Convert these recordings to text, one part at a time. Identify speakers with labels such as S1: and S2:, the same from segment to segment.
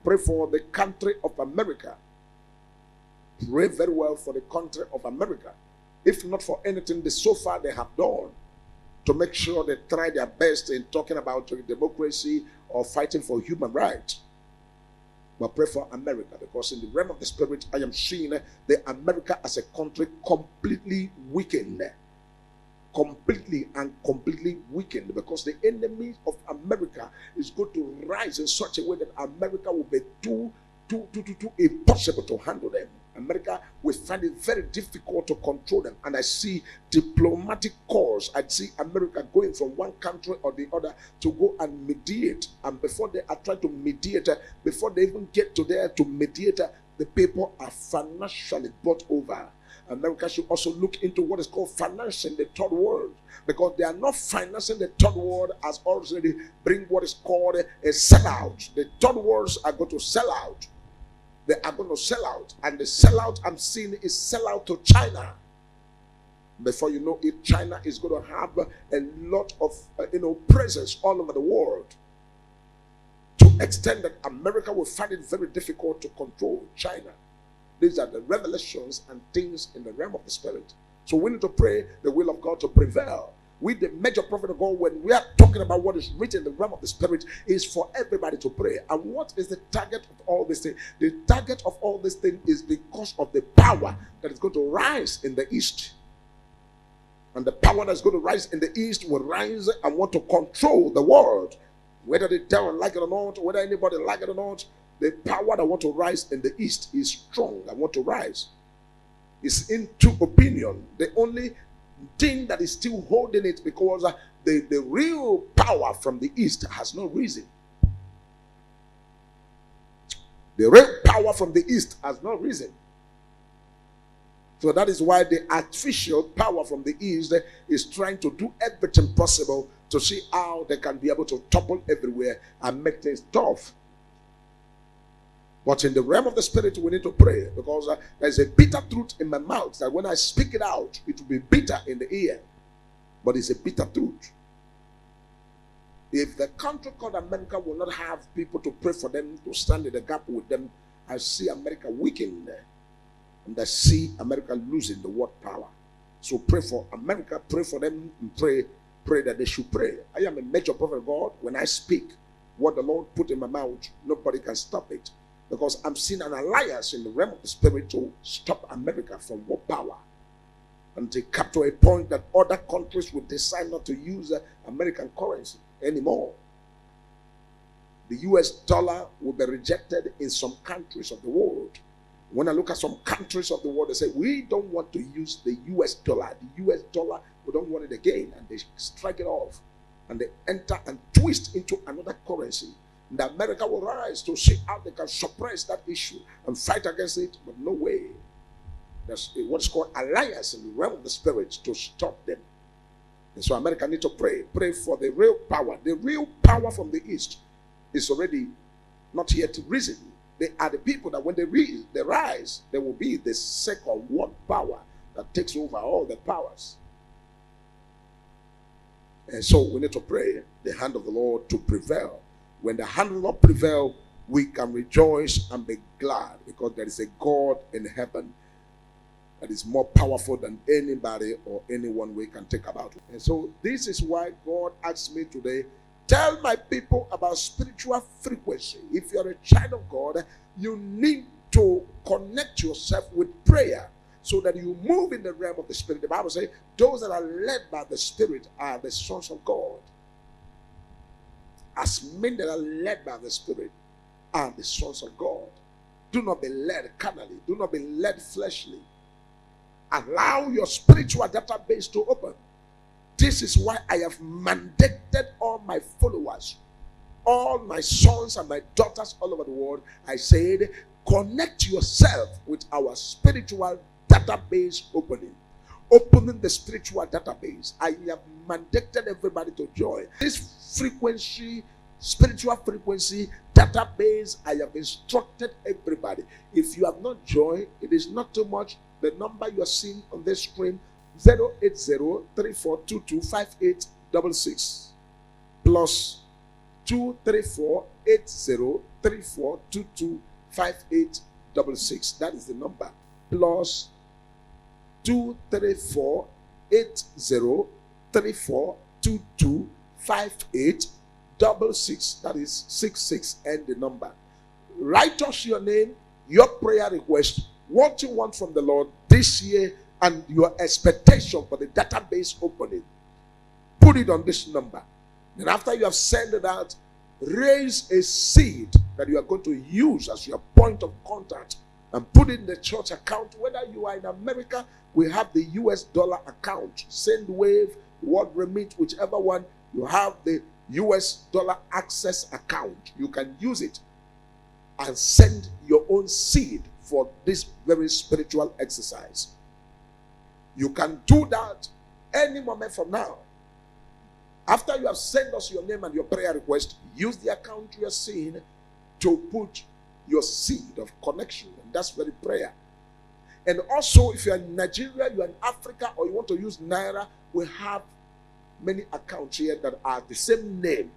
S1: Pray for the country of America. Pray very well for the country of America. If not for anything, so far they have done to make sure they try their best in talking about democracy or fighting for human rights. But pray for America, because in the realm of the spirit, I am seeing the America as a country completely weakened. Completely weakened, because the enemy of America is going to rise in such a way that America will be too impossible to handle them. America will find it very difficult to control them. And I see diplomatic calls. I see America going from one country or the other to go and mediate. And before they are trying to mediate, before they even get to there to mediate, the people are financially bought over. America should also look into what is called financing the third world, because they are not financing the third world as already bring what is called a sellout. The third worlds are going to sell out. They are going to sell out, and the sellout I'm seeing is sell out to China. Before you know it, China is going to have a lot of presence all over the world, to the extent that America will find it very difficult to control China. These are the revelations and things in the realm of the spirit. So we need to pray the will of God to prevail. We, the major prophet of God, when we are talking about what is written in the realm of the spirit, is for everybody to pray. And what is the target of all this thing? The target of all this thing is because of the power that is going to rise in the east. And the power that's going to rise in the east will rise and want to control the world. Whether the devil like it or not, whether anybody like it or not, the power that want to rise in the east is strong and want to rise. It's into opinion. The only thing that is still holding it, because the real power from the east has not risen. The real power from the east has not risen. So that is why the artificial power from the east is trying to do everything possible to see how they can be able to topple everywhere and make things tough. But in the realm of the spirit, we need to pray, because there's a bitter truth in my mouth that when I speak it out, it will be bitter in the ear. But it's a bitter truth. If the country called America will not have people to pray for them, to stand in the gap with them, I see America weakened. And I see America losing the word power. So pray for America, pray for them, and pray that they should pray. I am a major prophet of God. When I speak, what the Lord put in my mouth, nobody can stop it. Because I'm seeing an alliance in the realm of the spirit to stop America from world power. And to come to a point that other countries will decide not to use American currency anymore. The US dollar will be rejected in some countries of the world. When I look at some countries of the world, they say, we don't want to use the US dollar. The US dollar, we don't want it again. And they strike it off. And they enter and twist into another currency. And America will rise to see how they can suppress that issue and fight against it, but no way. There's what's called alliance in the realm of the spirit to stop them. And so America needs to pray. Pray for the real power. The real power from the east is already not yet risen. They are the people that when they rise, there will be the second world power that takes over all the powers. And so we need to pray the hand of the Lord to prevail. When the hand of the Lord prevails, we can rejoice and be glad, because there is a God in heaven that is more powerful than anybody or anyone we can take about. And so this is why God asked me today, tell my people about spiritual frequency. If you're a child of God, you need to connect yourself with prayer so that you move in the realm of the spirit. The Bible says, those that are led by the spirit are the sons of God. As men that are led by the spirit are the sons of God. Do not be led carnally. Do not be led fleshly. Allow your spiritual database to open. This is why I have mandated all my followers, all my sons and my daughters all over the world. I said, connect yourself with our spiritual database opening. Opening the spiritual database. I have mandated everybody to join this frequency, spiritual frequency database. I have instructed everybody. If you have not joined, it is not too much. The number you are seeing on this screen, 080-3422-5866 plus 234-8034225866. That is the number. Plus 234-8034225866. That is 66 and the number. Write us your name, your prayer request, what you want from the Lord this year, and your expectation for the database opening. Put it on this number. And after you have sent it out, raise a seed that you are going to use as your point of contact and put it in the church account. Whether you are in America, we have the US dollar account. SendWave, World Remit, whichever one, you have the US dollar access account. You can use it and send your own seed for this very spiritual exercise. You can do that any moment from now. After you have sent us your name and your prayer request, use the account you are seeing to put your seed of connection. And that's very prayer. And also, if you are in Nigeria, you are in Africa, or you want to use Naira, we have many accounts here that are the same name.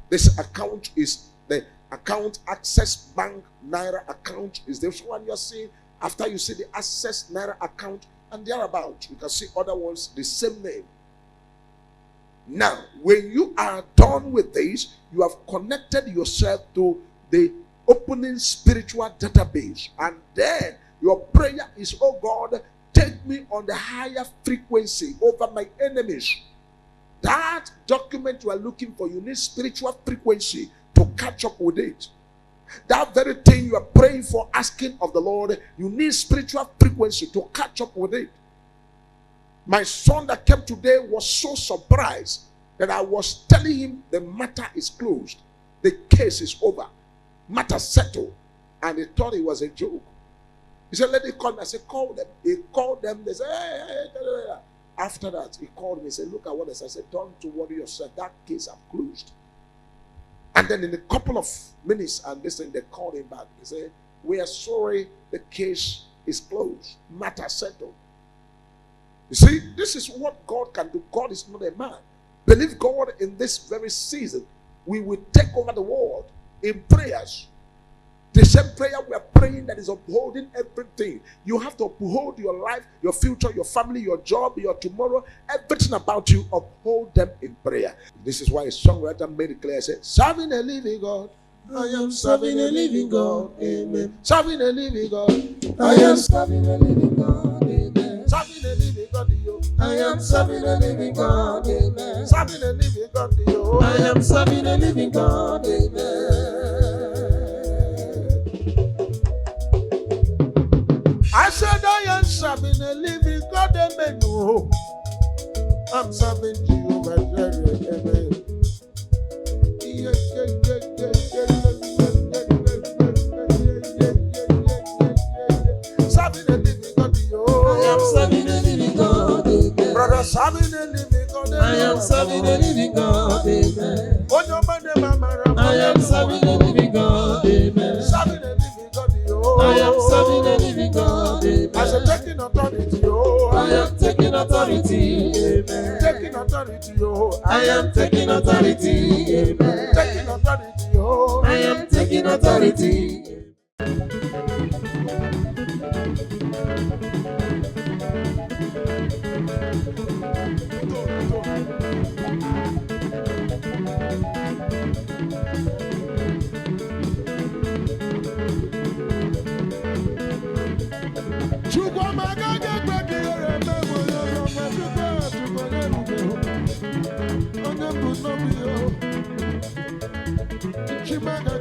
S1: This account is the account Access Bank Naira account. Is this one you are seeing? After you see the Access Naira account and thereabout, you can see other ones, the same name. Now, when you are done with this, you have connected yourself to the opening spiritual database. And then your prayer is, oh God, take me on the higher frequency over my enemies. That document you are looking for, you need spiritual frequency to catch up with it. That very thing you are praying for, asking of the Lord, you need spiritual frequency to catch up with it. My son that came today was so surprised that I was telling him the matter is closed. The case is over. Matter settled. And he thought it was a joke. He said, let me call me. I said, call them. He called them. They said, hey. After that, he called me. He said, look at what I said. I said, don't worry yourself. That case I've closed. And then in a couple of minutes, and listen, they called him back. They said, we are sorry, the case is closed. Matter settled. You see, this is what God can do. God is not a man. Believe God in this very season. We will take over the world in prayers. The same prayer we are praying that is upholding everything. You have to uphold your life, your future, your family, your job, your tomorrow, everything about you, uphold them in prayer. This is why a songwriter made it clear. I said, serving a living God. I am serving a living God. Amen. Serving a living God. I am serving a living God. Amen. Serving a living God. I am serving a living God. Amen. Serving a living God. I am serving a living God. Amen. I said I am serving a living God. Amen. No, I'm serving Jehovah. Amen. Serving a living God. I am serving a living God. Amen. Brother, serving a living God. I am serving a living God. Amen. I am serving a living God. Amen. Serving a living God. I am serving a living God. Amen. I am taking authority. I am taking authority. Amen. Taking authority. I am taking authority. Amen. Taking authority. I am taking authority. Chimanga